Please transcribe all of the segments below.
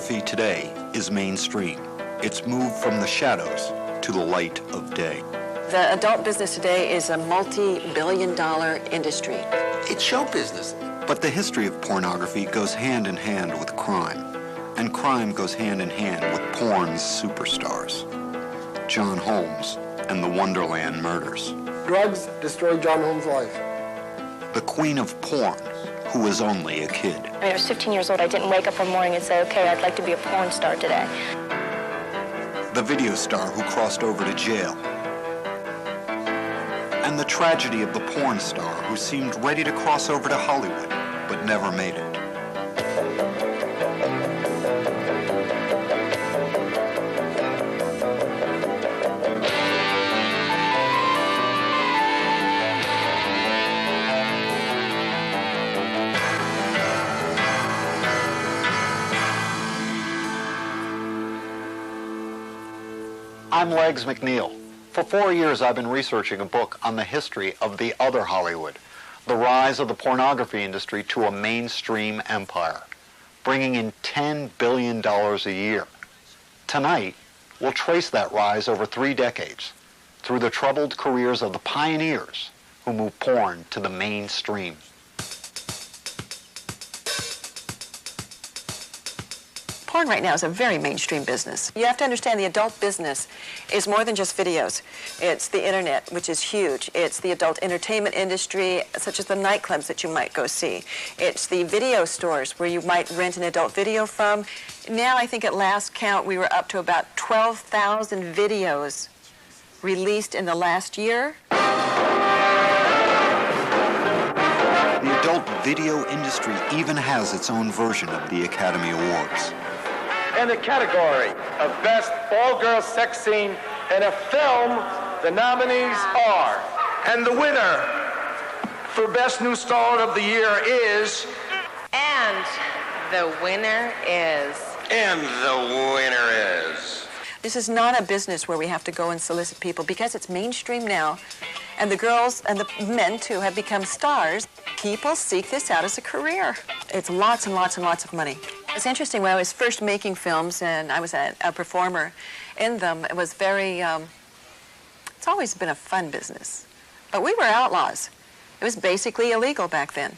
Pornography today is mainstream. It's moved from the shadows to the light of day. The adult business today is a multi-billion-dollar industry. It's show business. But the history of pornography goes hand in hand with crime, and crime goes hand in hand with porn's superstars. John Holmes and the Wonderland murders. Drugs destroyed John Holmes' life. The queen of porn, who was only a kid. When I was 15 years old, I didn't wake up one morning and say, okay, I'd like to be a porn star today. The video star who crossed over to jail. And the tragedy of the porn star who seemed ready to cross over to Hollywood, but never made it. I'm Legs McNeil. For 4 years, I've been researching a book on the history of the other Hollywood, the rise of the pornography industry to a mainstream empire, bringing in $10 billion a year. Tonight, we'll trace that rise over 3 decades through the troubled careers of the pioneers who moved porn to the mainstream. Porn right now is a very mainstream business. You have to understand the adult business is more than just videos. It's the internet, which is huge. It's the adult entertainment industry, such as the nightclubs that you might go see. It's the video stores where you might rent an adult video from. Now, I think at last count, we were up to about 12,000 videos released in the last year. The adult video industry even has its own version of the Academy Awards. In the category of Best All-Girl Sex Scene in a Film, the nominees are... And the winner for Best New Star of the Year is... And the winner is... And the winner is... This is not a business where we have to go and solicit people because it's mainstream now. And the girls and the men, too, have become stars. People seek this out as a career. It's lots and lots and lots of money. It's interesting, when I was first making films and I was a performer in them, it was very, it's always been a fun business. But we were outlaws. It was basically illegal back then.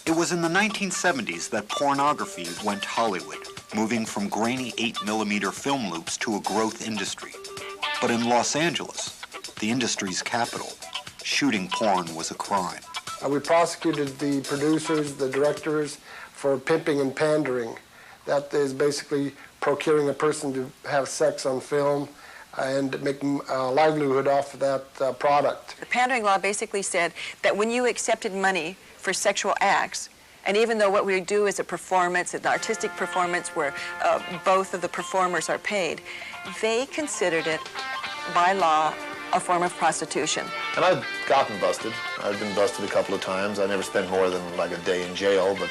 It was in the 1970s that pornography went Hollywood, moving from grainy 8mm film loops to a growth industry. But in Los Angeles, the industry's capital, shooting porn was a crime. We prosecuted the producers, the directors, for pimping and pandering. That is basically procuring a person to have sex on film and making a livelihood off of that product. The pandering law basically said that when you accepted money for sexual acts, and even though what we do is a performance, an artistic performance where both of the performers are paid, they considered it, by law, a form of prostitution. And I've gotten busted. I've been busted a couple of times. I never spent more than like a day in jail, but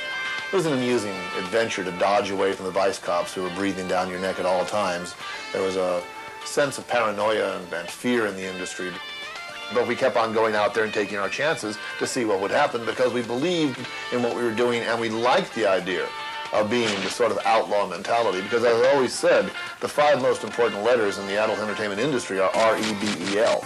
it was an amusing adventure to dodge away from the vice cops who were breathing down your neck at all times. There was a sense of paranoia and fear in the industry. But we kept on going out there and taking our chances to see what would happen because we believed in what we were doing and we liked the idea of being the sort of outlaw mentality. Because as I always said, the 5 most important letters in the adult entertainment industry are R-E-B-E-L.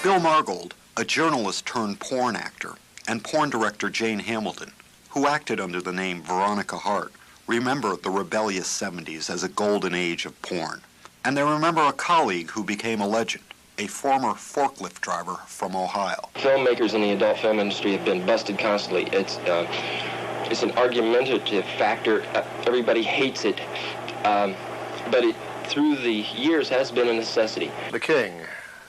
Bill Margold, a journalist turned porn actor, and porn director Jane Hamilton, who acted under the name Veronica Hart, remember the rebellious 70s as a golden age of porn. And they remember a colleague who became a legend, a former forklift driver from Ohio. Filmmakers in the adult film industry have been busted constantly. It's an argumentative factor. Everybody hates it, but it, through the years, has been a necessity. The king,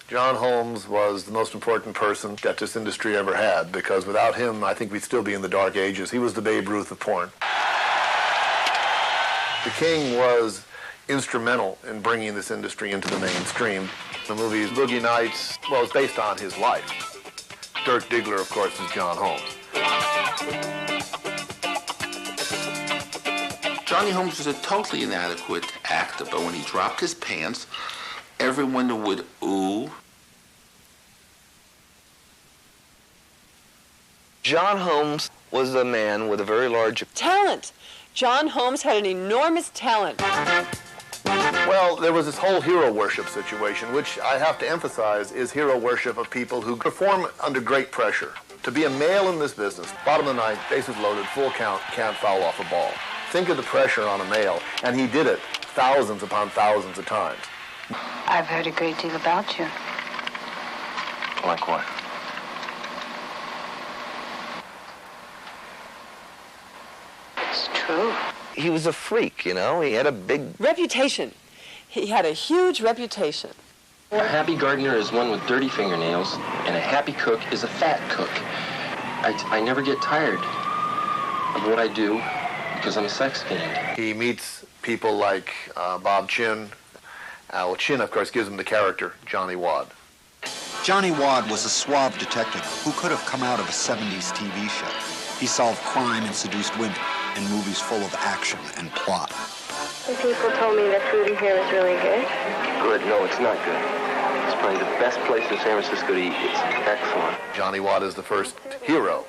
John Holmes, was the most important person that this industry ever had because without him, I think we'd still be in the dark ages. He was the Babe Ruth of porn. The king was instrumental in bringing this industry into the mainstream. The movie Boogie Nights, well, it's based on his life. Dirk Diggler, of course, is John Holmes. Johnny Holmes was a totally inadequate actor, but when he dropped his pants, everyone would ooh. John Holmes was a man with a very large Talent. John Holmes had an enormous talent. Well, there was this whole hero worship situation, which I have to emphasize is hero worship of people who perform under great pressure. To be a male in this business, bottom of the ninth, bases loaded, full count, can't foul off a ball. Think of the pressure on a male, and he did it thousands upon thousands of times. I've heard a great deal about you. Like what? It's true. He was a freak, you know. He had a big Reputation. He had a huge reputation. A happy gardener is one with dirty fingernails, and a happy cook is a fat cook. I never get tired of what I do because I'm a sex fiend. He meets people like Bob Chin. Chin, of course, gives him the character Johnny Wad. Johnny Wad was a suave detective who could have come out of a 70s TV show. He solved crime and seduced women in movies full of action and plot. Some people told me that food in here was really good. Good? No, it's not good. It's probably the best place in San Francisco to eat. It's excellent. Johnny Wad is the first hero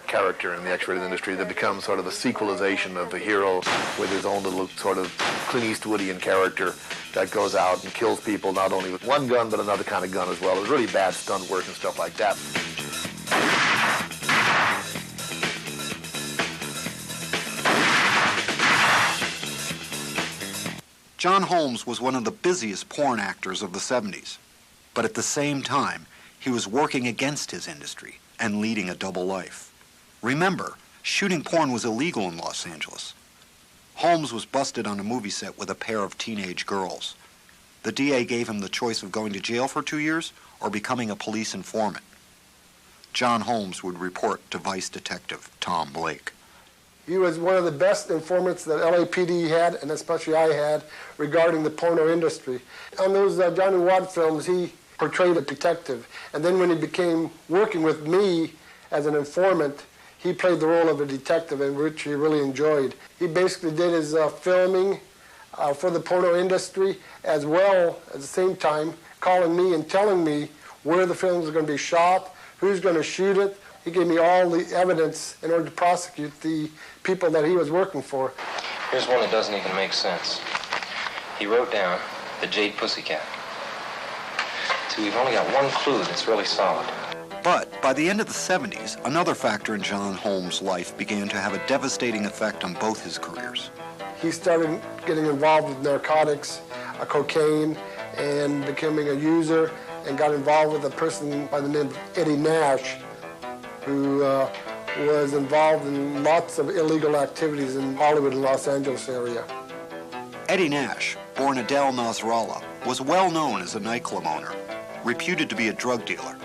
character in the X-rated industry that becomes sort of a sequelization of the hero with his own little sort of Clint Eastwoodian character that goes out and kills people not only with one gun but another kind of gun as well. It was really bad stunt work and stuff like that. John Holmes was one of the busiest porn actors of the 70s, but at the same time, he was working against his industry and leading a double life. Remember, shooting porn was illegal in Los Angeles. Holmes was busted on a movie set with a pair of teenage girls. The DA gave him the choice of going to jail for 2 years or becoming a police informant. John Holmes would report to Vice Detective Tom Blake. He was one of the best informants that LAPD had, and especially I had, regarding the porno industry. On those Johnny Wad films, he portrayed a detective. And then when he became working with me as an informant, he played the role of a detective, in which he really enjoyed. He basically did his filming for the porno industry, as well at the same time calling me and telling me where the films are going to be shot, who's going to shoot it. He gave me all the evidence in order to prosecute the people that he was working for. Here's one that doesn't even make sense. He wrote down the Jade Pussycat. So we've only got one clue that's really solid. But by the end of the 70s, another factor in John Holmes' life began to have a devastating effect on both his careers. He started getting involved with narcotics, cocaine, and becoming a user, and got involved with a person by the name of Eddie Nash, who was involved in lots of illegal activities in Hollywood and Los Angeles area. Eddie Nash, born Adele Nasrallah, was well known as a nightclub owner, reputed to be a drug dealer,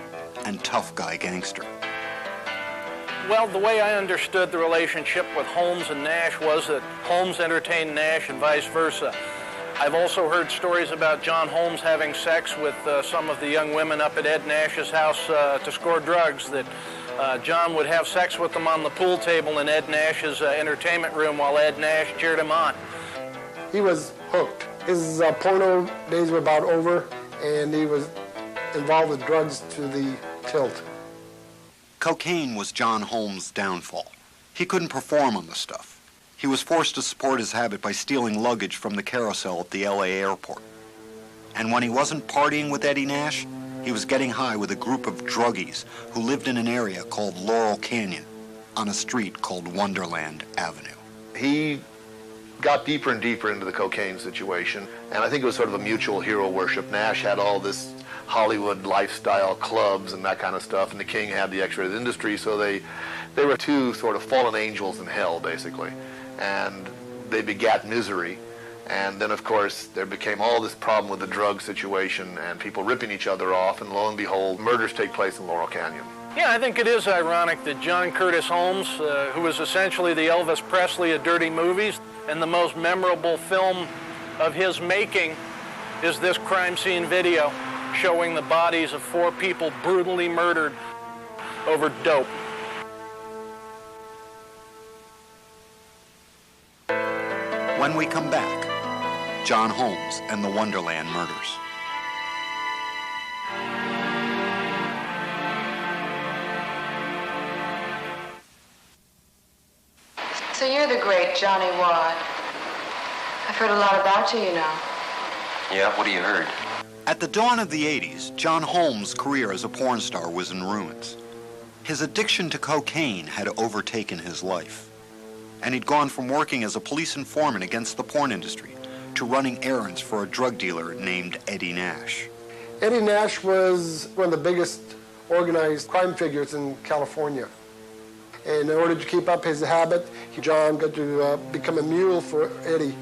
and tough guy gangster. Well, the way I understood the relationship with Holmes and Nash was that Holmes entertained Nash and vice versa. I've also heard stories about John Holmes having sex with some of the young women up at Ed Nash's house to score drugs, that John would have sex with them on the pool table in Ed Nash's entertainment room while Ed Nash cheered him on. He was hooked. His porno days were about over, and he was involved with drugs to the tilt. Cocaine was John Holmes' downfall. He couldn't perform on the stuff. He was forced to support his habit by stealing luggage from the carousel at the LA airport. And when he wasn't partying with Eddie Nash, he was getting high with a group of druggies who lived in an area called Laurel Canyon on a street called Wonderland Avenue. He got deeper and deeper into the cocaine situation, and I think it was sort of a mutual hero worship. Nash had all this Hollywood lifestyle clubs and that kind of stuff, and the King had the X-rated industry, so they were two sort of fallen angels in hell, basically. And they begat misery. And then, of course, there became all this problem with the drug situation and people ripping each other off, and lo and behold, murders take place in Laurel Canyon. Yeah, I think it is ironic that John Curtis Holmes, who was essentially the Elvis Presley of dirty movies, and the most memorable film of his making is this crime scene video showing the bodies of 4 people brutally murdered over dope. When we come back, John Holmes and the Wonderland murders. So you're the great Johnny Wad. I've heard a lot about you, you know. Yeah, what have you heard? At the dawn of the 80s, John Holmes' career as a porn star was in ruins. His addiction to cocaine had overtaken his life, and he'd gone from working as a police informant against the porn industry to running errands for a drug dealer named Eddie Nash. Eddie Nash was one of the biggest organized crime figures in California. And in order to keep up his habit, John got to become a mule for Eddie.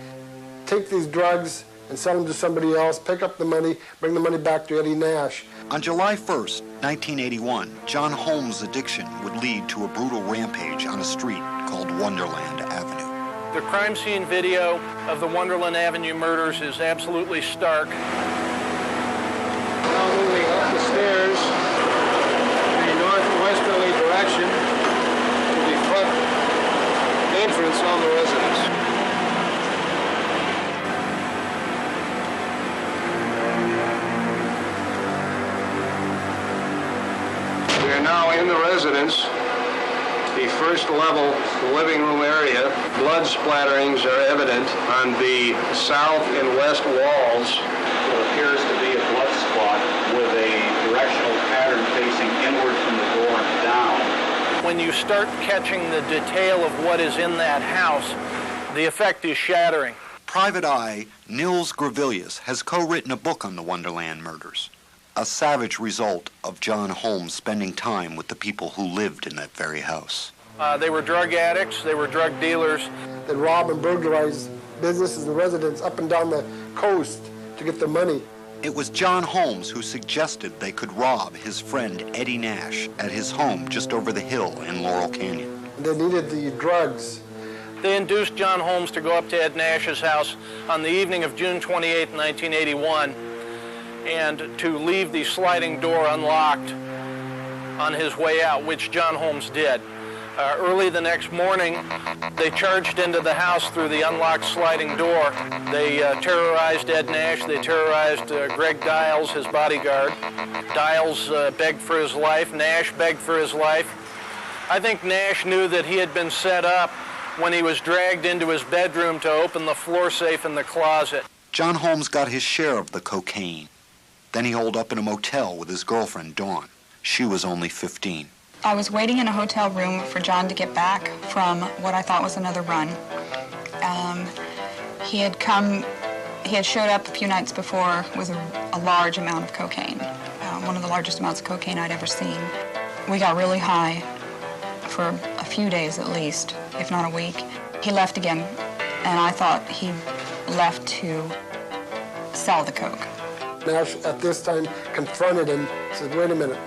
Take these drugs and sell them to somebody else, pick up the money, bring the money back to Eddie Nash. On July 1st, 1981, John Holmes' addiction would lead to a brutal rampage on a street called Wonderland Avenue. The crime scene video of the Wonderland Avenue murders is absolutely stark. Now moving up the stairs in a northwesterly direction to the front entrance on the residence. We are now in the residence, the first level living room area. Blood splatterings are evident on the south and west walls. What appears to be a blood spot with a directional pattern facing inward from the door and down. When you start catching the detail of what is in that house, the effect is shattering. Private Eye Nils Gravilius has co-written a book on the Wonderland murders, a savage result of John Holmes spending time with the people who lived in that very house. They were drug addicts, they were drug dealers. They rob and burglarize businesses and residents up and down the coast to get their money. It was John Holmes who suggested they could rob his friend Eddie Nash at his home just over the hill in Laurel Canyon. They needed the drugs. They induced John Holmes to go up to Ed Nash's house on the evening of June 28, 1981, and to leave the sliding door unlocked on his way out, which John Holmes did. Early the next morning, they charged into the house through the unlocked sliding door. They terrorized Ed Nash. They terrorized Greg Dials, his bodyguard. Dials begged for his life. Nash begged for his life. I think Nash knew that he had been set up when he was dragged into his bedroom to open the floor safe in the closet. John Holmes got his share of the cocaine. Then he holed up in a motel with his girlfriend, Dawn. She was only 15. I was waiting in a hotel room for John to get back from what I thought was another run. He had showed up a few nights before with a large amount of cocaine, one of the largest amounts of cocaine I'd ever seen. We got really high for a few days at least, if not a week. He left again, and I thought he left to sell the coke. Nash at this time confronted him, said, "Wait a minute.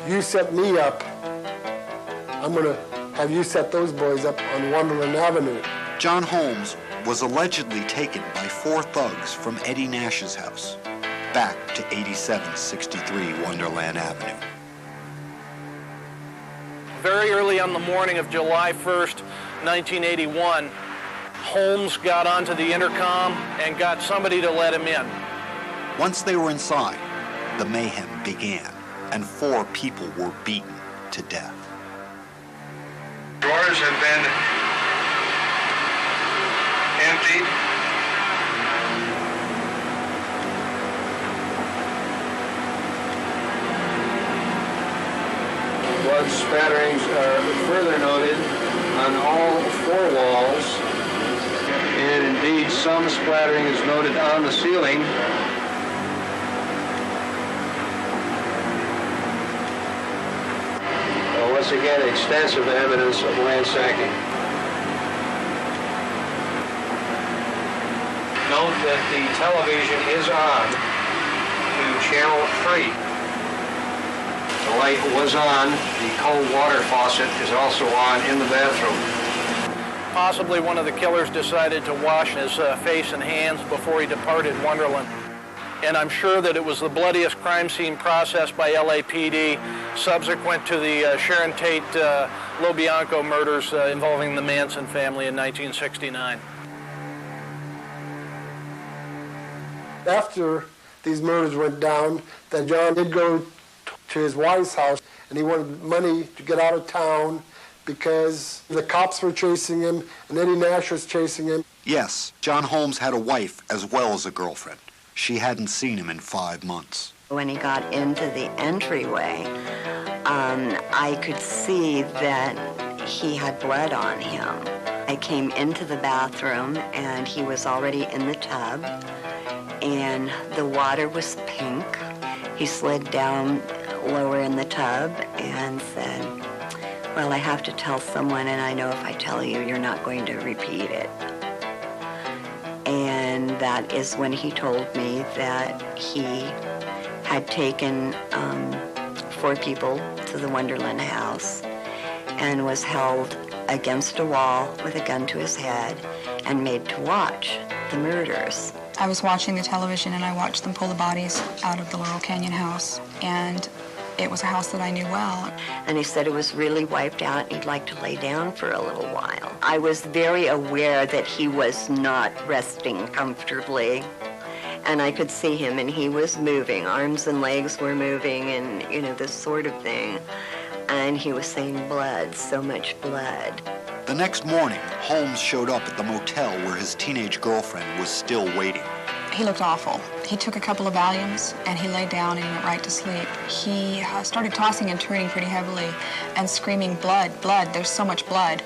You set me up. I'm going to have you set those boys up on Wonderland Avenue." John Holmes was allegedly taken by 4 thugs from Eddie Nash's house back to 8763 Wonderland Avenue. Very early on the morning of July 1st, 1981, Holmes got onto the intercom and got somebody to let him in. Once they were inside, the mayhem began, and 4 people were beaten to death. Drawers have been emptied. Blood spatterings are further noted on all 4 walls, and indeed some splattering is noted on the ceiling. Once again, extensive evidence of ransacking. Note that the television is on to channel 3. The light was on. The cold water faucet is also on in the bathroom. Possibly one of the killers decided to wash his face and hands before he departed Wonderland. And I'm sure that it was the bloodiest crime scene processed by LAPD subsequent to the Sharon Tate Lobianco murders involving the Manson family in 1969. After these murders went down, that John did go to his wife's house, and he wanted money to get out of town because the cops were chasing him and Eddie Nash was chasing him. Yes, John Holmes had a wife as well as a girlfriend. She hadn't seen him in 5 months. When he got into the entryway, I could see that he had blood on him. I came into the bathroom and he was already in the tub and the water was pink. He slid down lower in the tub and said, "Well, I have to tell someone, and I know if I tell you, you're not going to repeat it." And that is when he told me that he had taken 4 people to the Wonderland house and was held against a wall with a gun to his head and made to watch the murders. I was watching the television and I watched them pull the bodies out of the Laurel Canyon house, and it was a house that I knew well. And he said it was really wiped out and he'd like to lay down for a little while. I was very aware that he was not resting comfortably. And I could see him and he was moving. Arms and legs were moving and, you know, this sort of thing. And he was saying blood, so much blood. The next morning, Holmes showed up at the motel where his teenage girlfriend was still waiting. He looked awful. He took a couple of Valiums and he laid down and went right to sleep. He started tossing and turning pretty heavily and screaming, "Blood, blood, there's so much blood."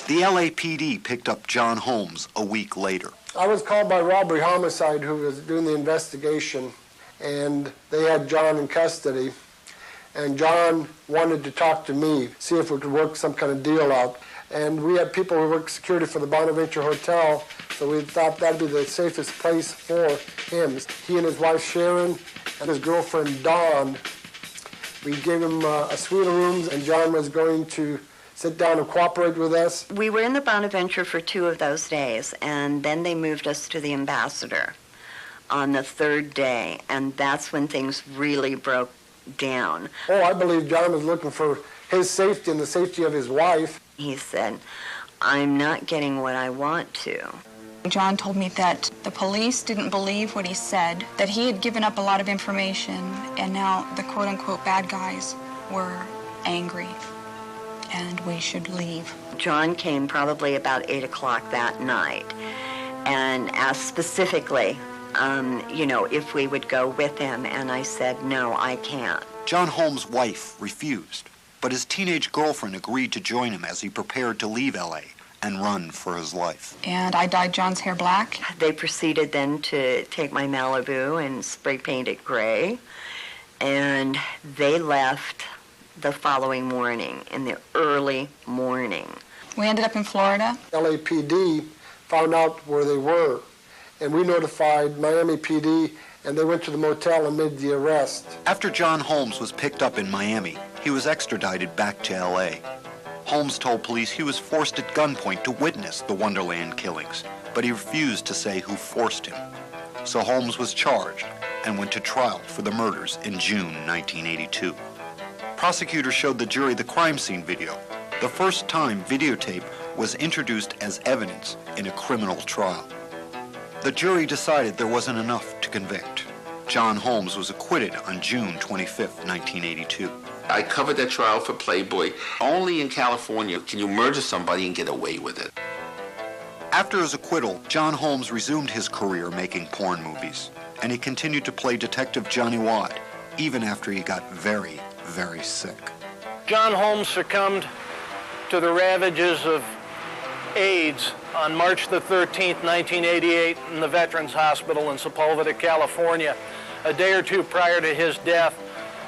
The LAPD picked up John Holmes a week later. I was called by Robbery Homicide, who was doing the investigation, and they had John in custody. And John wanted to talk to me, see if we could work some kind of deal out. And we had people who worked security for the Bonaventure Hotel, so we thought that'd be the safest place for him. He and his wife Sharon and his girlfriend Dawn, we gave him a suite of rooms, and John was going to sit down and cooperate with us. We were in the Bonaventure for 2 of those days, and then they moved us to the Ambassador on the 3rd day, and that's when things really broke down. Oh, I believe John was looking for his safety and the safety of his wife. He said, "I'm not getting what I want to." John told me that the police didn't believe what he said, that he had given up a lot of information, and now the quote-unquote bad guys were angry, and we should leave. John came probably about 8 o'clock that night and asked specifically, you know, if we would go with him, and I said, "No, I can't." John Holmes' wife refused, but his teenage girlfriend agreed to join him as he prepared to leave LA and run for his life. And I dyed John's hair black. They proceeded then to take my Malibu and spray paint it gray, and they left the following morning, in the early morning. We ended up in Florida. LAPD found out where they were, and we notified Miami PD, and they went to the motel and made the arrest. After John Holmes was picked up in Miami, he was extradited back to LA. Holmes told police he was forced at gunpoint to witness the Wonderland killings, but he refused to say who forced him. So Holmes was charged and went to trial for the murders in June 1982. Prosecutors showed the jury the crime scene video, the first time videotape was introduced as evidence in a criminal trial. The jury decided there wasn't enough to convict. John Holmes was acquitted on June 25, 1982. I covered that trial for Playboy. Only in California can you murder somebody and get away with it. After his acquittal, John Holmes resumed his career making porn movies, and he continued to play Detective Johnny Wad, even after he got very, very sick. John Holmes succumbed to the ravages of AIDS on March the 13th, 1988 in the Veterans Hospital in Sepulveda, California. A day or two prior to his death,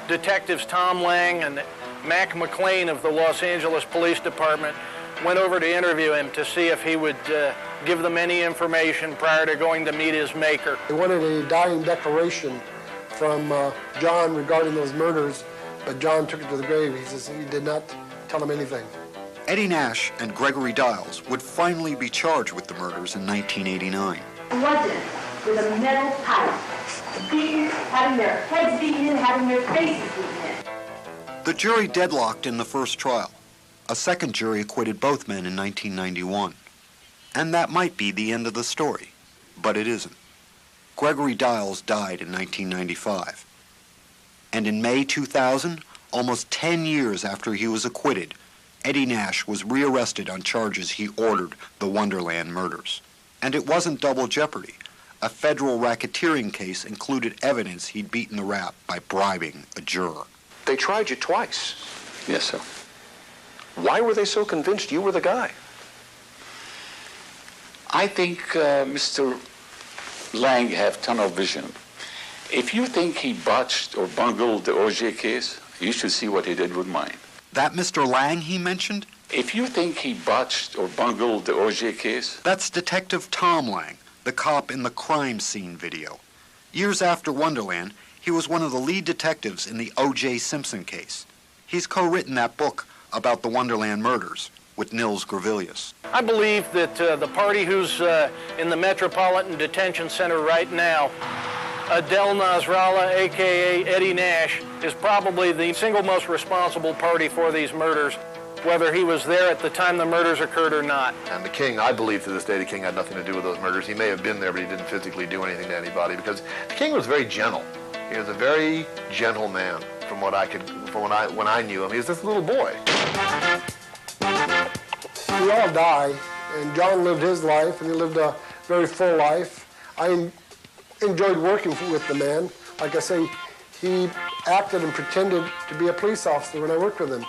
Detectives Tom Lang and Mac McLean of the Los Angeles Police Department went over to interview him to see if he would give them any information prior to going to meet his maker. They wanted a dying declaration from John regarding those murders, but John took it to the grave. He says he did not tell them anything. Eddie Nash and Gregory Dials would finally be charged with the murders in 1989. Bludgeoned with a metal pipe, beaten, having their heads beaten in, having their faces beaten in. The jury deadlocked in the first trial. A second jury acquitted both men in 1991. And that might be the end of the story, but it isn't. Gregory Dials died in 1995. And in May 2000, almost 10 years after he was acquitted, Eddie Nash was rearrested on charges he ordered the Wonderland murders. And it wasn't double jeopardy. A federal racketeering case included evidence he'd beaten the rap by bribing a juror. They tried you twice. Yes, sir. Why were they so convinced you were the guy? I think Mr. Lang have tunnel vision. If you think he botched or bungled the OJ case, you should see what he did with mine. That Mr. Lang he mentioned? If you think he botched or bungled the OJ case... That's Detective Tom Lang, the cop in the crime scene video. Years after Wonderland, he was one of the lead detectives in the O.J. Simpson case. He's co-written that book about the Wonderland murders with Nils Gravilius. I believe that the party who's in the Metropolitan Detention Center right now, Adel Nasrallah, a.k.a. Eddie Nash, is probably the single most responsible party for these murders, whether he was there at the time the murders occurred or not. And the King, I believe to this day, the King had nothing to do with those murders. He may have been there, but he didn't physically do anything to anybody, because the King was very gentle. He was a very gentle man, from what I could, from when I knew him. He was this little boy. We all die, and John lived his life, and he lived a very full life. I enjoyed working with the man. Like I say, he acted and pretended to be a police officer when I worked with him.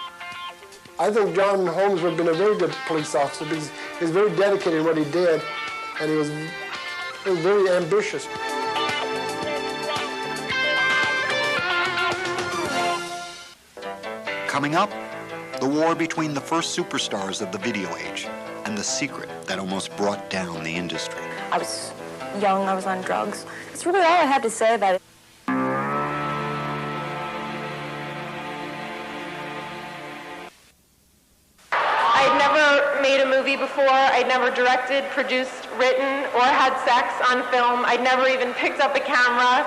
I think John Holmes would have been a very good police officer because he was very dedicated in what he did, and he was very ambitious. Coming up, the war between the first superstars of the video age and the secret that almost brought down the industry. I was young, I was on drugs. That's really all I had to say about it. I'd never made a movie before. I'd never directed, produced, written, or had sex on film. I'd never even picked up a camera.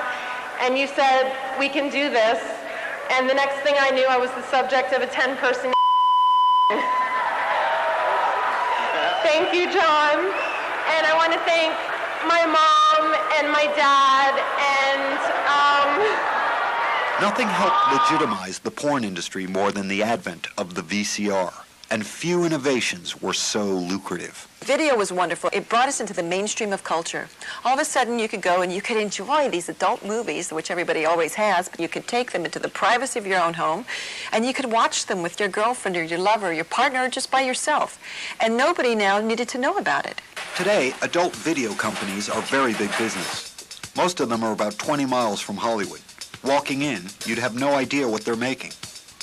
And you said, we can do this. And the next thing I knew, I was the subject of a 10-person Thank you, John. And I want to thank my mom and my dad and Nothing helped legitimize the porn industry more than the advent of the VCR, and few innovations were so lucrative. Video was wonderful. It brought us into the mainstream of culture. All of a sudden, you could go and you could enjoy these adult movies, which everybody always has, but you could take them into the privacy of your own home, and you could watch them with your girlfriend or your lover or your partner or just by yourself. And nobody now needed to know about it. Today, adult video companies are very big business. Most of them are about 20 miles from Hollywood. Walking in, you'd have no idea what they're making.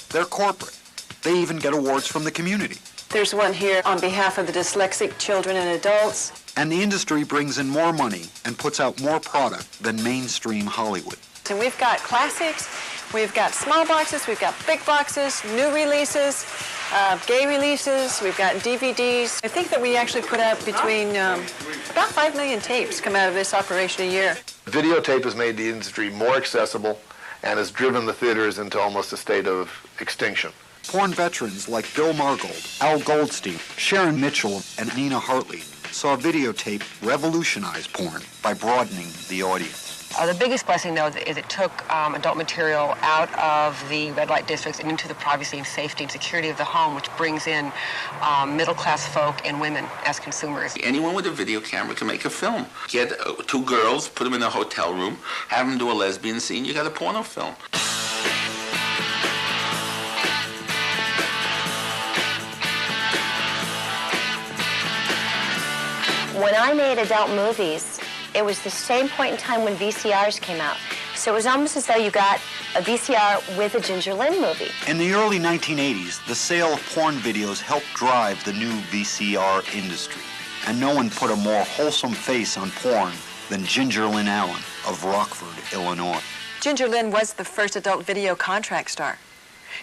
They're corporate. They even get awards from the community. There's one here on behalf of the dyslexic children and adults. And the industry brings in more money and puts out more product than mainstream Hollywood. And we've got classics, we've got small boxes, we've got big boxes, new releases, gay releases, we've got DVDs. I think that we actually put out between about 5 million tapes come out of this operation a year. Videotape has made the industry more accessible and has driven the theaters into almost a state of extinction. Porn veterans like Bill Margold, Al Goldstein, Sharon Mitchell, and Nina Hartley saw videotape revolutionize porn by broadening the audience. The biggest blessing, though, is it took adult material out of the red light districts and into the privacy and safety and security of the home, which brings in middle-class folk and women as consumers. Anyone with a video camera can make a film. Get 2 girls, put them in a hotel room, have them do a lesbian scene, you got a porno film. When I made adult movies, it was the same point in time when VCRs came out. So it was almost as though you got a VCR with a Ginger Lynn movie. In the early 1980s, the sale of porn videos helped drive the new VCR industry. And no one put a more wholesome face on porn than Ginger Lynn Allen of Rockford, Illinois. Ginger Lynn was the first adult video contract star.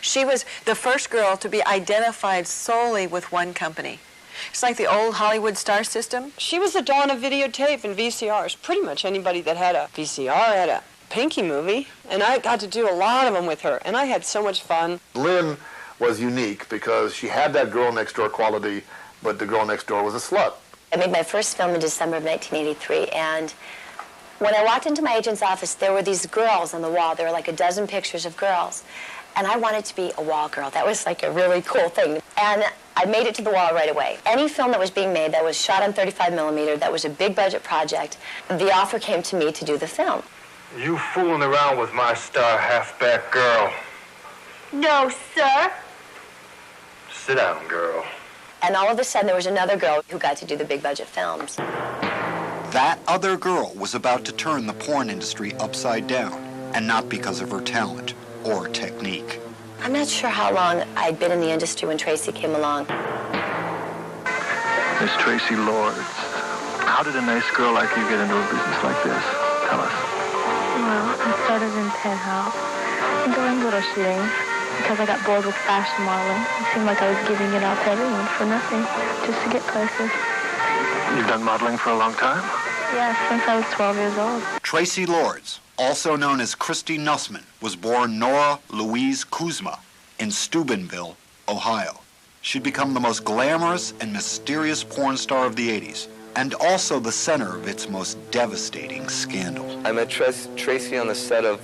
She was the first girl to be identified solely with one company. It's like the old Hollywood star system. She was the dawn of videotape and VCRs. Pretty much anybody that had a VCR had a Pinky movie, and I got to do a lot of them with her, and I had so much fun. Lynn was unique because she had that girl next door quality, but the girl next door was a slut. I made my first film in December of 1983, and when I walked into my agent's office, there were these girls on the wall. There were like a dozen pictures of girls. And I wanted to be a wall girl. That was like a really cool thing. And I made it to the wall right away. Any film that was being made that was shot on 35 millimeter, that was a big budget project, the offer came to me to do the film. You fooling around with my star halfback girl. No, sir. Sit down, girl. And all of a sudden, there was another girl who got to do the big budget films. That other girl was about to turn the porn industry upside down, and not because of her talent or technique. I'm not sure how long I'd been in the industry when Tracy came along. Miss Tracy Lords, how did a nice girl like you get into a business like this? Tell us. Well, I started in Penthouse and doing little shootings because I got bored with fashion modeling. It seemed like I was giving it out to everyone for nothing, just to get places. You've done modeling for a long time? Yeah, since I was 12 years old. Tracy Lords, also known as Christy Nussman, was born Nora Louise Kuzma in Steubenville, Ohio. She'd become the most glamorous and mysterious porn star of the 80s, and also the center of its most devastating scandal. I met Tracy on the set of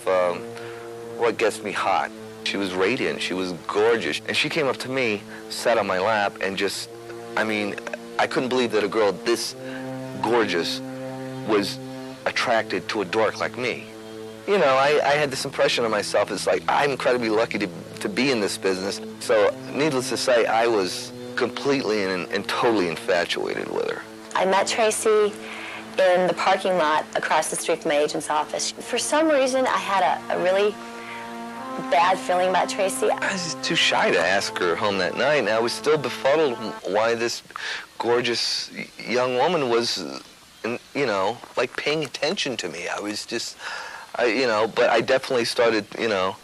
What Gets Me Hot. She was radiant, she was gorgeous, and she came up to me, sat on my lap, and just, I mean, I couldn't believe that a girl this gorgeous was attracted to a dork like me. You know, I had this impression of myself as like, I'm incredibly lucky to be in this business. So, needless to say, I was completely and totally infatuated with her. I met Tracy in the parking lot across the street from my agent's office. For some reason, I had a really bad feeling about Tracy. I was just too shy to ask her home that night, and I was still befuddled why this gorgeous young woman was, you know, like paying attention to me. I was just, you know, but I definitely started, you know,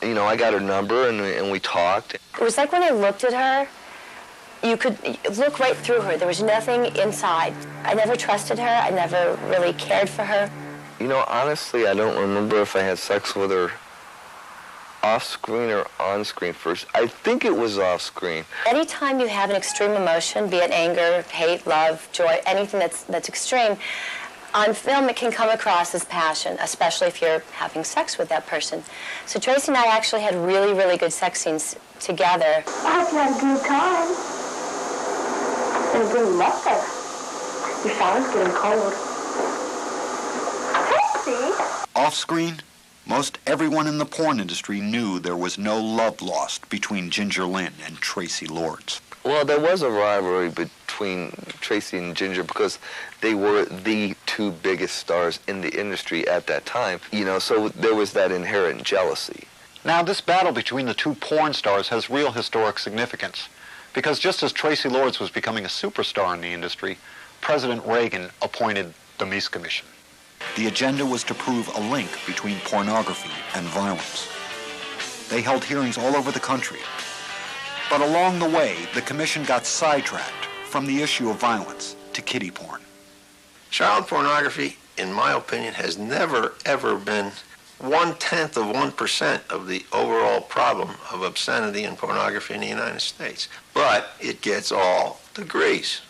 I got her number and we talked. It was like when I looked at her, you could look right through her. There was nothing inside. I never trusted her. I never really cared for her. You know, honestly, I don't remember if I had sex with her off-screen or on-screen first. I think it was off-screen. Anytime you have an extreme emotion, be it anger, hate, love, joy, anything that's extreme, on film it can come across as passion, especially if you're having sex with that person. So Tracy and I actually had really, really good sex scenes together. I hope you had a good time. And a good mother. Your shower's getting cold. Tracy! Off-screen, most everyone in the porn industry knew there was no love lost between Ginger Lynn and Tracy Lords. Well, there was a rivalry between Tracy and Ginger because they were the two biggest stars in the industry at that time. You know, so there was that inherent jealousy. Now, this battle between the two porn stars has real historic significance, because just as Tracy Lords was becoming a superstar in the industry, President Reagan appointed the Mies Commission. The agenda was to prove a link between pornography and violence. They held hearings all over the country. But along the way, the commission got sidetracked from the issue of violence to kiddie porn. Child pornography, in my opinion, has never, ever been 0.1% of the overall problem of obscenity and pornography in the United States. But it gets all the grease,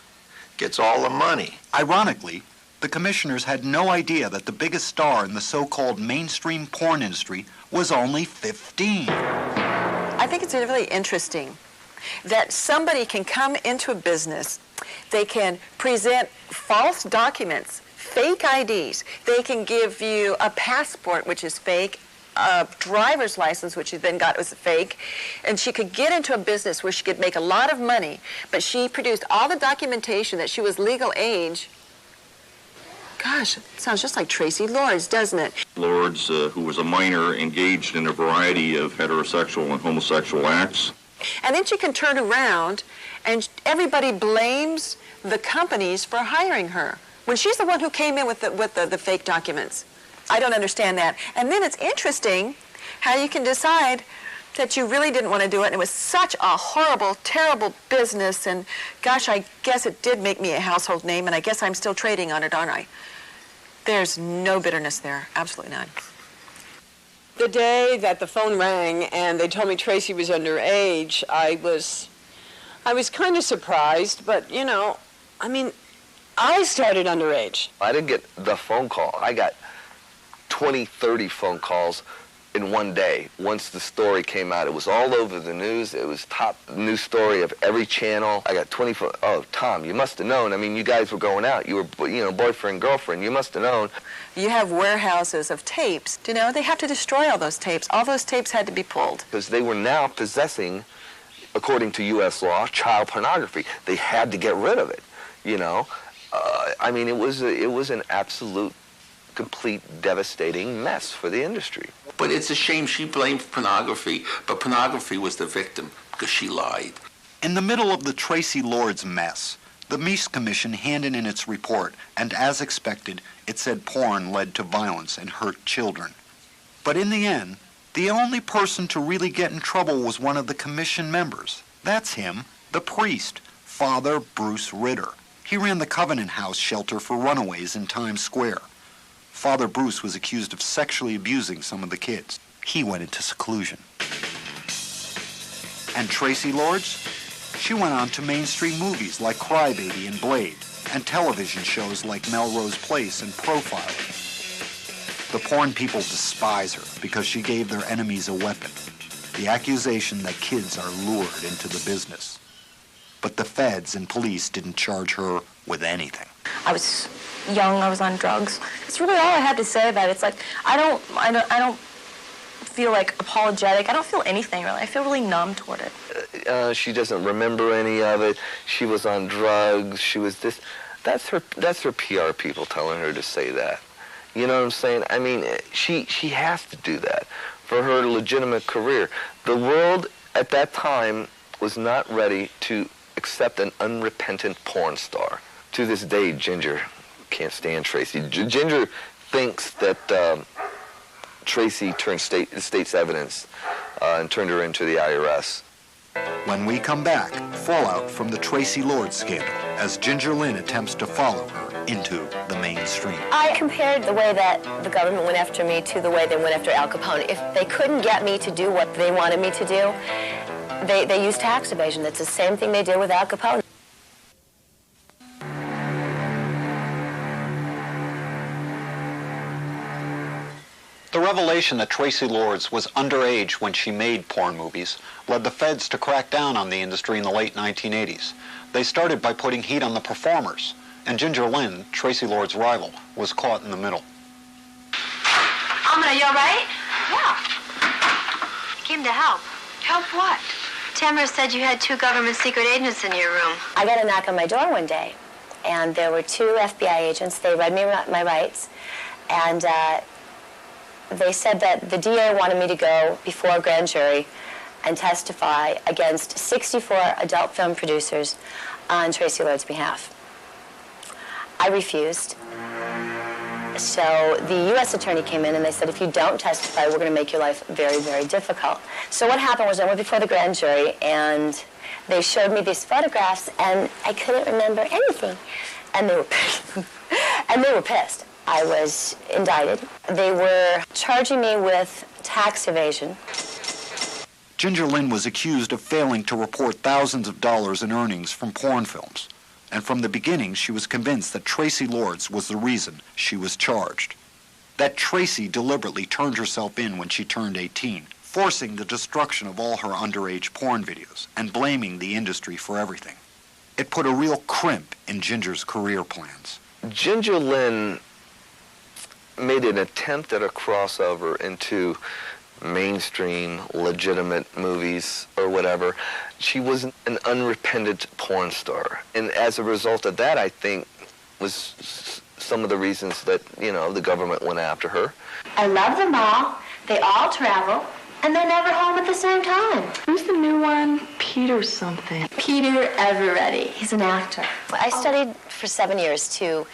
gets all the money. Ironically, the commissioners had no idea that the biggest star in the so-called mainstream porn industry was only 15. I think it's really interesting that somebody can come into a business, they can present false documents, fake IDs, they can give you a passport, which is fake, a driver's license, which you then got was fake, and she could get into a business where she could make a lot of money, but she produced all the documentation that she was legal age. Gosh, it sounds just like Tracy Lords, doesn't it? Lords, who was a minor, engaged in a variety of heterosexual and homosexual acts. And then she can turn around and everybody blames the companies for hiring her when she's the one who came in with the fake documents. I don't understand that. And then it's interesting how you can decide that you really didn't want to do it, and it was such a horrible, terrible business, and gosh, I guess it did make me a household name, and I guess I'm still trading on it, aren't I? There's no bitterness there, absolutely none. The day that the phone rang and they told me Tracy was underage, I was kind of surprised, but you know, I mean, I started underage. I didn't get the phone call. I got 20, 30 phone calls in one day. Once the story came out, it was all over the news. It was top news story of every channel. I got 24. Oh, Tom, you must have known. I mean, you guys were going out. You were, boyfriend, girlfriend. You must have known. You have warehouses of tapes. They have to destroy all those tapes. All those tapes had to be pulled. Because they were now possessing, according to U.S. law, child pornography. They had to get rid of it, I mean, it was an absolute, complete, devastating mess for the industry. But it's a shame she blamed pornography, but pornography was the victim because she lied. In the middle of the Tracy Lords mess, the Meese Commission handed in its report, and as expected, it said porn led to violence and hurt children. But in the end, the only person to really get in trouble was one of the commission members. That's him, the priest, Father Bruce Ritter. He ran the Covenant House shelter for runaways in Times Square. Father Bruce was accused of sexually abusing some of the kids. He went into seclusion. And Tracy Lords? She went on to mainstream movies like Crybaby and Blade, and television shows like Melrose Place and Profile. The porn people despise her because she gave their enemies a weapon, the accusation that kids are lured into the business. But the feds and police didn't charge her with anything. I was young, I was on drugs. It's really all I have to say about it. It's like, I don't feel like apologetic. I don't feel anything really. I feel really numb toward it. She doesn't remember any of it. She was on drugs. She was this. That's her PR people telling her to say that. You know what I'm saying? I mean, she has to do that for her legitimate career. The world at that time was not ready to accept an unrepentant porn star. To this day, Ginger can't stand Tracy. Ginger thinks that Tracy turned state's evidence and turned her into the IRS. When we come back, fallout from the Tracy Lords scandal as Ginger Lynn attempts to follow her into the mainstream. I compared the way that the government went after me to the way they went after Al Capone. If they couldn't get me to do what they wanted me to do, they used tax evasion. That's the same thing they did with Al Capone. The revelation that Tracy Lords was underage when she made porn movies led the feds to crack down on the industry in the late 1980s. They started by putting heat on the performers, and Ginger Lynn, Tracy Lords' rival, was caught in the middle. Amina, you all right? Yeah. Came to help. Help what? Tamara said you had 2 government secret agents in your room. I got a knock on my door one day, and there were 2 FBI agents. They read me my rights, and they said that the DA wanted me to go before a grand jury and testify against 64 adult film producers on Tracy Lords' behalf. I refused. So the U.S. attorney came in and they said, if you don't testify, we're going to make your life very, very difficult. So what happened was I went before the grand jury and they showed me these photographs and I couldn't remember anything. And they were pissed. I was indicted. They were charging me with tax evasion. Ginger Lynn was accused of failing to report thousands of dollars in earnings from porn films. And from the beginning, she was convinced that Tracy Lords was the reason she was charged. That Tracy deliberately turned herself in when she turned 18, forcing the destruction of all her underage porn videos and blaming the industry for everything. It put a real crimp in Ginger's career plans. Ginger Lynn made an attempt at a crossover into mainstream, legitimate movies or whatever. She was an unrepentant porn star. And as a result of that, I think, was some of the reasons that, the government went after her. I love them all. They all travel. And they're never home at the same time. Who's the new one? Peter something. Peter Eveready. He's an actor. I studied for 7 years to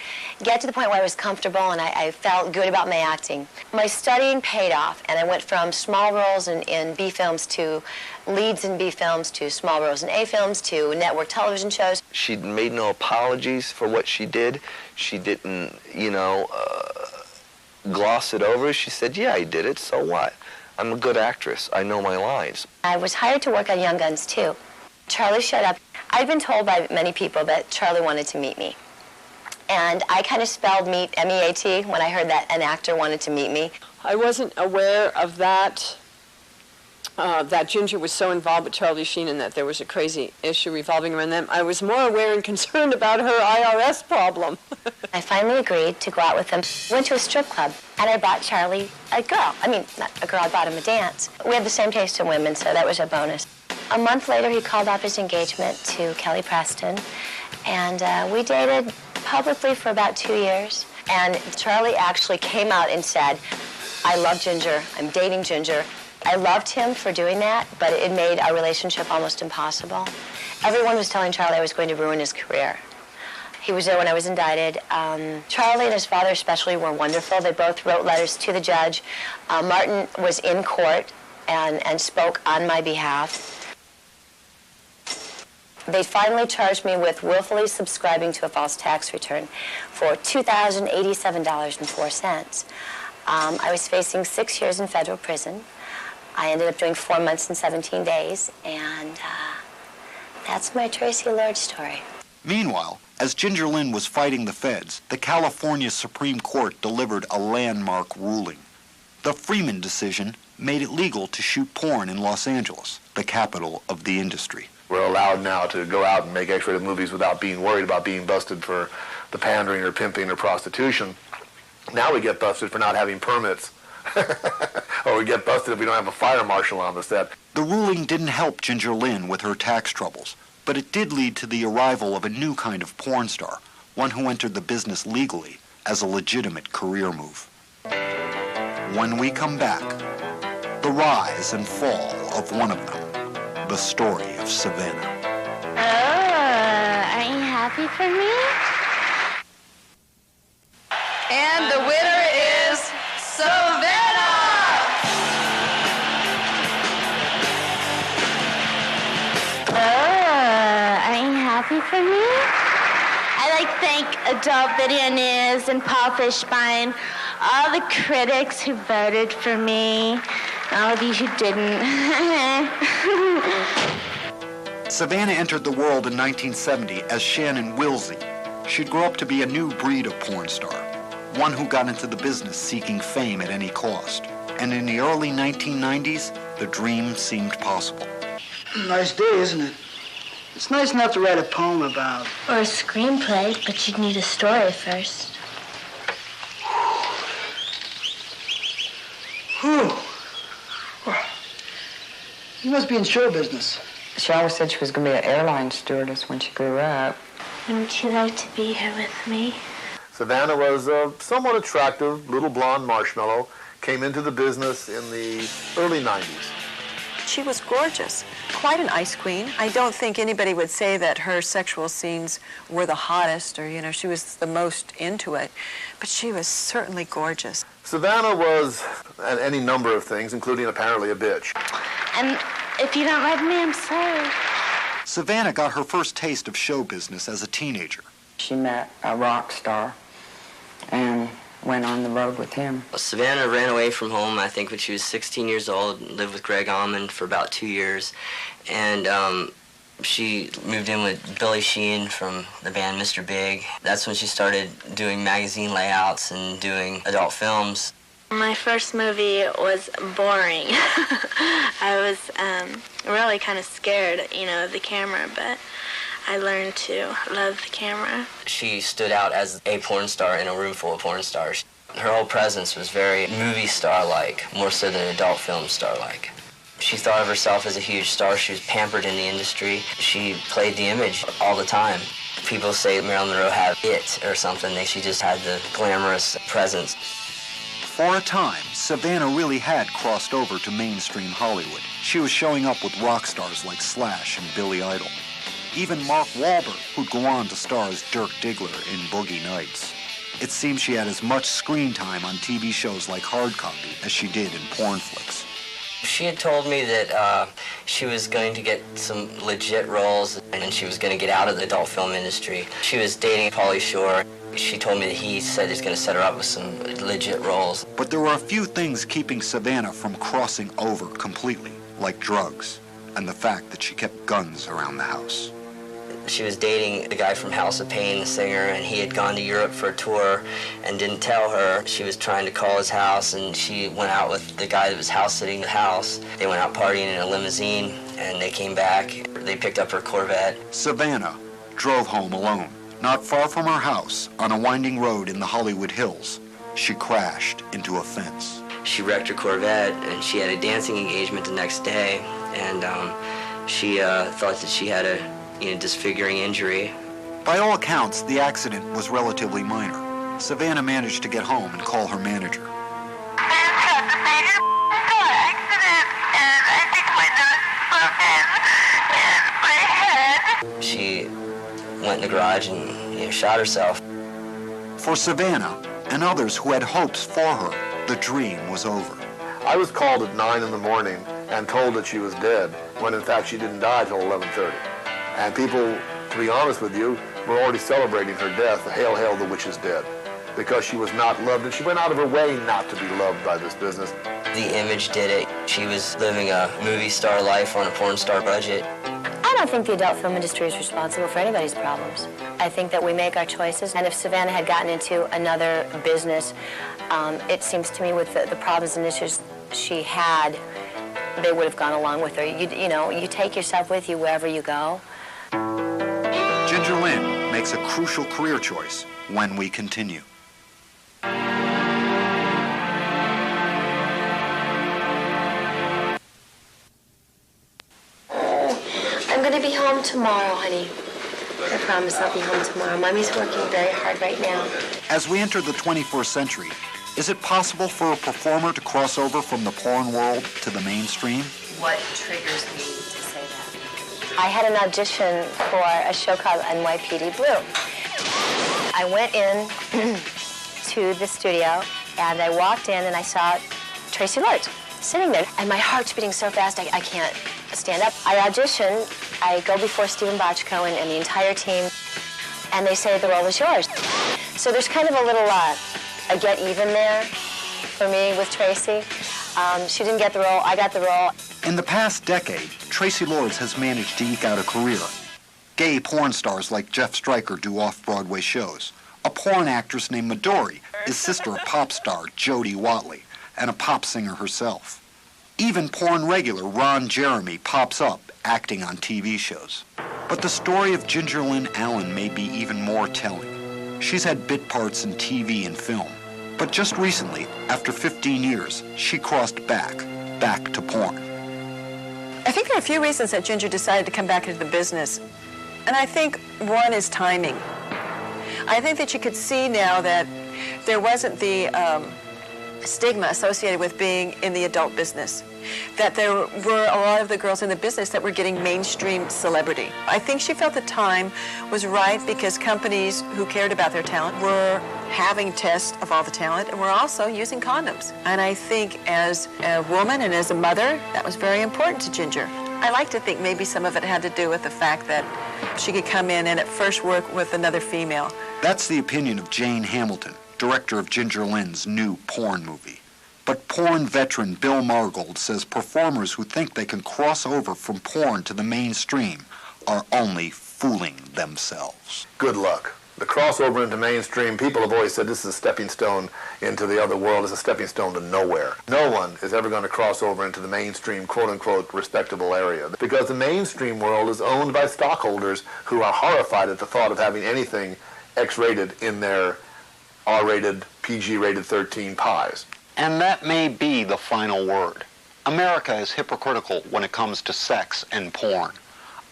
get to the point where I was comfortable and I felt good about my acting. My studying paid off, and I went from small roles in B films to leads in B films to small roles in A films to network television shows. She made no apologies for what she did. She didn't, gloss it over. She said, yeah, I did it, so what? I'm a good actress. I know my lines. I was hired to work on Young Guns, too. Charlie showed up. I'd been told by many people that Charlie wanted to meet me. And I kind of spelled meet, M-E-A-T, when I heard that an actor wanted to meet me. I wasn't aware of that, that Ginger was so involved with Charlie Sheen and that there was a crazy issue revolving around them. I was more aware and concerned about her IRS problem. I finally agreed to go out with him. Went to a strip club, and I bought Charlie a girl. I mean, not a girl, I bought him a dance. We had the same taste in women, so that was a bonus. A month later, he called off his engagement to Kelly Preston, and we dated publicly for about 2 years. And Charlie actually came out and said, I love Ginger, I'm dating Ginger. I loved him for doing that, but it made our relationship almost impossible. Everyone was telling Charlie I was going to ruin his career. He was there when I was indicted. Charlie and his father especially were wonderful. They both wrote letters to the judge. Martin was in court and spoke on my behalf. They finally charged me with willfully subscribing to a false tax return for $2,087.04. I was facing 6 years in federal prison. I ended up doing 4 months and 17 days, and that's my Tracy Lord story. Meanwhile, as Ginger Lynn was fighting the feds, the California Supreme Court delivered a landmark ruling. The Freeman decision made it legal to shoot porn in Los Angeles, the capital of the industry. We're allowed now to go out and make X-rated movies without being worried about being busted for the pandering or pimping or prostitution. Now we get busted for not having permits. Or we get busted if we don't have a fire marshal on the set. The ruling didn't help Ginger Lynn with her tax troubles, but it did lead to the arrival of a new kind of porn star, one who entered the business legally as a legitimate career move. When we come back, the rise and fall of one of them, the story of Savannah. Oh, are you happy for me? And the winner is Savannah! Oh, are you happy for me? I'd like to thank Adult Video News and Paul Fishbein, all the critics who voted for me, and all of you who didn't. Savannah entered the world in 1970 as Shannon Wilsey. She'd grow up to be a new breed of porn star, one who got into the business seeking fame at any cost. And in the early 1990s, the dream seemed possible. Nice day, isn't it? It's nice enough to write a poem about. Or a screenplay, but you'd need a story first. Whew. You must be in show business. She always said she was going to be an airline stewardess when she grew up. Wouldn't you like to be here with me? Savannah was a somewhat attractive little blonde marshmallow, came into the business in the early 90s. She was gorgeous, quite an ice queen. I don't think anybody would say that her sexual scenes were the hottest or, she was the most into it, but she was certainly gorgeous. Savannah was any number of things, including apparently a bitch. And if you don't love me, I'm sorry. Savannah got her first taste of show business as a teenager. She met a rock star and went on the road with him. Savannah ran away from home, I think, when she was 16 years old, lived with Greg Allman for about 2 years, and she moved in with Billy Sheehan from the band Mr. Big. That's when she started doing magazine layouts and doing adult films. My first movie was boring. I was really kind of scared, of the camera, but I learned to love the camera. She stood out as a porn star in a room full of porn stars. Her whole presence was very movie star-like, more so than adult film star-like. She thought of herself as a huge star. She was pampered in the industry. She played the image all the time. People say Marilyn Monroe had it or something. She just had the glamorous presence. For a time, Savannah really had crossed over to mainstream Hollywood. She was showing up with rock stars like Slash and Billy Idol. Even Mark Wahlberg, who'd go on to star as Dirk Diggler in Boogie Nights. It seems she had as much screen time on TV shows like Hard Copy as she did in porn flicks. She had told me that she was going to get some legit roles and she was going to get out of the adult film industry. She was dating Pauly Shore. She told me that he said he's going to set her up with some legit roles. But there were a few things keeping Savannah from crossing over completely, like drugs and the fact that she kept guns around the house. She was dating the guy from House of Pain, the singer, and he had gone to Europe for a tour and didn't tell her. She was trying to call his house, and she went out with the guy that was house-sitting the house. They went out partying in a limousine, and they came back. They picked up her Corvette. Savannah drove home alone. Not far from her house, on a winding road in the Hollywood Hills, she crashed into a fence. She wrecked her Corvette, and she had a dancing engagement the next day, and she thought that she had a disfiguring injury. By all accounts, the accident was relatively minor. Savannah managed to get home and call her manager. She went in the garage and shot herself. For Savannah and others who had hopes for her, the dream was over. I was called at 9 in the morning and told that she was dead, when in fact she didn't die till 11:30. And people, to be honest with you, were already celebrating her death. Hail, hail, the witch is dead. Because she was not loved, and she went out of her way not to be loved by this business. The image did it. She was living a movie star life on a porn star budget. I don't think the adult film industry is responsible for anybody's problems. I think that we make our choices, and if Savannah had gotten into another business, it seems to me with the problems and issues she had, they would have gone along with her. You take yourself with you wherever you go. Ginger Lynn makes a crucial career choice when we continue. I'm going to be home tomorrow, honey. I promise I'll be home tomorrow. Mommy's working very hard right now. As we enter the 21st century, is it possible for a performer to cross over from the porn world to the mainstream? What triggers me to say that? I had an audition for a show called NYPD Blue. I went in to the studio, and I walked in, and I saw Tracy Lords sitting there, and my heart's beating so fast I can't stand up. I audition, I go before Stephen Bochco and the entire team, and they say the role is yours. So there's kind of a little a get even there for me with Tracy. She didn't get the role, I got the role. In the past decade, Tracy Lords has managed to eke out a career. Gay porn stars like Jeff Stryker do off-Broadway shows. A porn actress named Midori is sister of pop star Jody Watley and a pop singer herself. Even porn regular Ron Jeremy pops up acting on TV shows. But the story of Ginger Lynn Allen may be even more telling. She's had bit parts in TV and film. But just recently, after 15 years, she crossed back to porn. I think there are a few reasons that Ginger decided to come back into the business. And I think one is timing. I think that you could see now that there wasn't the stigma associated with being in the adult business, that there were a lot of the girls in the business that were getting mainstream celebrity. I think she felt the time was right because companies who cared about their talent were having tests of all the talent and were also using condoms. And I think as a woman and as a mother, that was very important to Ginger. I like to think maybe some of it had to do with the fact that she could come in and at first work with another female. That's the opinion of Jane Hamilton, director of Ginger Lynn's new porn movie. But porn veteran Bill Margold says performers who think they can cross over from porn to the mainstream are only fooling themselves. Good luck. The crossover into mainstream, people have always said this is a stepping stone into the other world. It's a stepping stone to nowhere. No one is ever going to cross over into the mainstream, quote-unquote, respectable area. Because the mainstream world is owned by stockholders who are horrified at the thought of having anything X-rated in their R-rated, PG-rated 13 pies. And that may be the final word. America is hypocritical when it comes to sex and porn.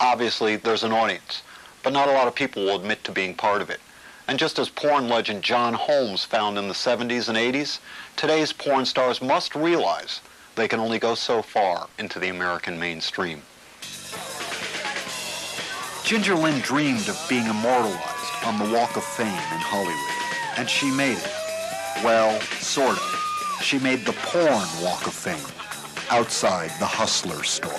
Obviously, there's an audience, but not a lot of people will admit to being part of it. And just as porn legend John Holmes found in the 70s and 80s, today's porn stars must realize they can only go so far into the American mainstream. Ginger Lynn dreamed of being immortalized on the Walk of Fame in Hollywood, and she made it. Well, sort of. She made the porn Walk of Fame outside the Hustler store.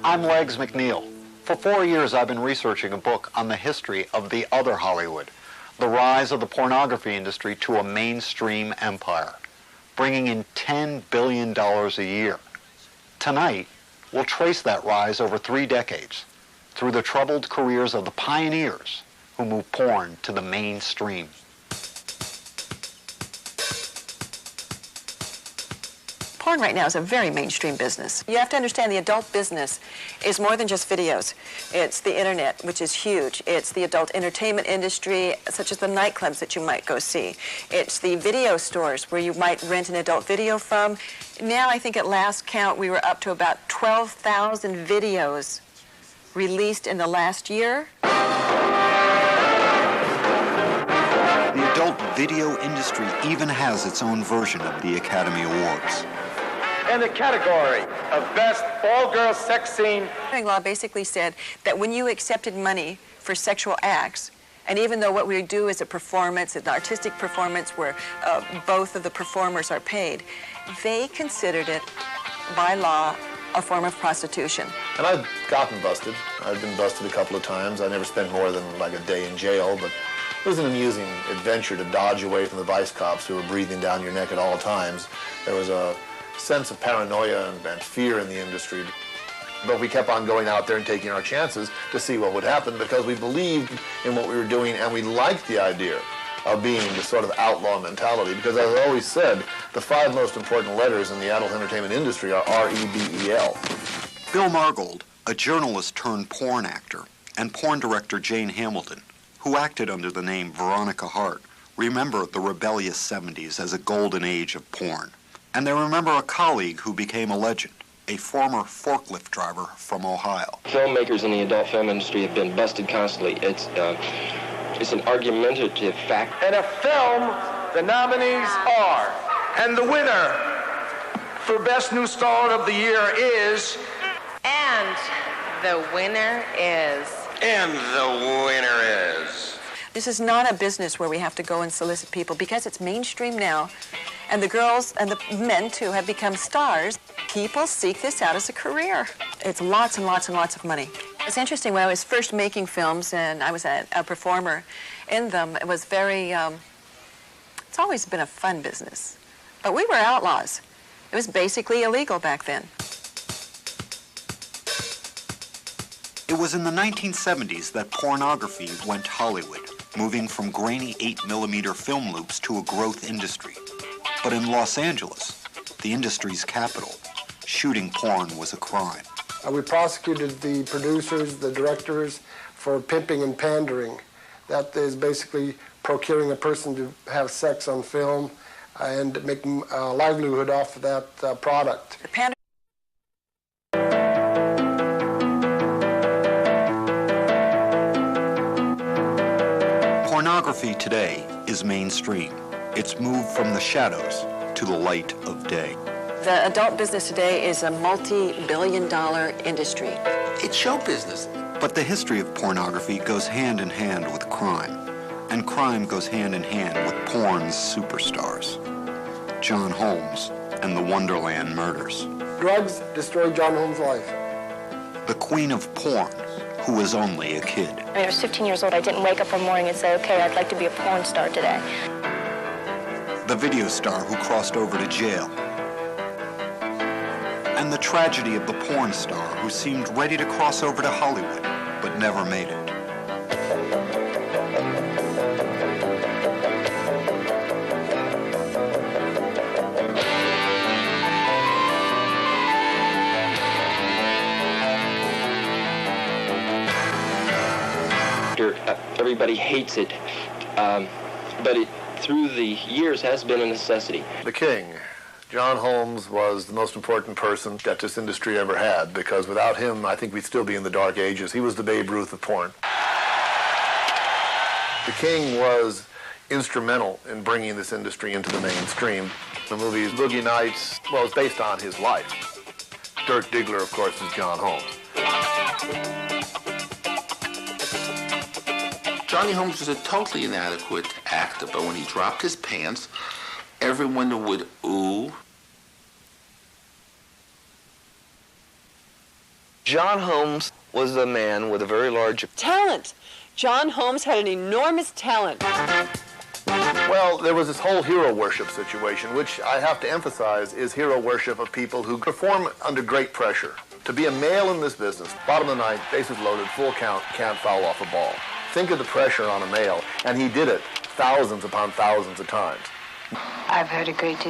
I'm Legs McNeil. For 4 years, I've been researching a book on the history of the other Hollywood, the rise of the pornography industry to a mainstream empire, bringing in $10 billion a year. Tonight, we'll trace that rise over 3 decades through the troubled careers of the pioneers who moved porn to the mainstream. Porn right now is a very mainstream business. You have to understand the adult business is more than just videos. It's the internet, which is huge. It's the adult entertainment industry, such as the nightclubs that you might go see. It's the video stores where you might rent an adult video from. Now I think at last count we were up to about 12,000 videos released in the last year. The adult video industry even has its own version of the Academy Awards. In the category of Best All-Girls Sex Scene. Law basically said that when you accepted money for sexual acts, and even though what we do is a performance, an artistic performance where both of the performers are paid, they considered it, by law, a form of prostitution. And I've gotten busted. I've been busted a couple of times. I never spent more than like a day in jail, but it was an amusing adventure to dodge away from the vice cops who were breathing down your neck at all times. There was a sense of paranoia and fear in the industry. But we kept on going out there and taking our chances to see what would happen because we believed in what we were doing and we liked the idea of being the sort of outlaw mentality because, as I always said, the 5 most important letters in the adult entertainment industry are R-E-B-E-L. Bill Margold, a journalist turned porn actor, and porn director Jane Hamilton, who acted under the name Veronica Hart, remember the rebellious 70s as a golden age of porn. And they remember a colleague who became a legend, a former forklift driver from Ohio. Filmmakers in the adult film industry have been busted constantly. It's an argumentative fact. In a film, the nominees are, and the winner for Best New Star of the Year is... And the winner is... And the winner is... This is not a business where we have to go and solicit people because it's mainstream now. And the girls and the men, too, have become stars. People seek this out as a career. It's lots and lots and lots of money. It's interesting, when I was first making films and I was a performer in them, it was very, it's always been a fun business. But we were outlaws. It was basically illegal back then. It was in the 1970s that pornography went Hollywood, moving from grainy 8mm film loops to a growth industry. But in Los Angeles, the industry's capital, shooting porn was a crime. We prosecuted the producers, the directors, for pimping and pandering. That is basically procuring a person to have sex on film and making a livelihood off of that product. Pornography today is mainstream. It's moved from the shadows to the light of day. The adult business today is a multi-billion-dollar industry. It's show business. But the history of pornography goes hand in hand with crime, and crime goes hand in hand with porn's superstars. John Holmes and the Wonderland Murders. Drugs destroyed John Holmes' life. The queen of porn, who was only a kid. When I was 15 years old, I didn't wake up one morning and say, okay, I'd like to be a porn star today. The video star who crossed over to jail. And the tragedy of the porn star who seemed ready to cross over to Hollywood, but never made it. Everybody hates it, but it, through the years, has been a necessity. The king, John Holmes, was the most important person that this industry ever had, because without him, I think we'd still be in the dark ages. He was the Babe Ruth of porn. The king was instrumental in bringing this industry into the mainstream. The movie Boogie Nights, well, it's based on his life. Dirk Diggler, of course, is John Holmes. Johnny Holmes was a totally inadequate actor, but when he dropped his pants, everyone would ooh. John Holmes was a man with a very large talent. John Holmes had an enormous talent. Well, there was this whole hero worship situation, which I have to emphasize is hero worship of people who perform under great pressure. To be a male in this business, bottom of the ninth, bases loaded, full count, can't foul off a ball. Think of the pressure on a male, and he did it thousands upon thousands of times. I've heard a great deal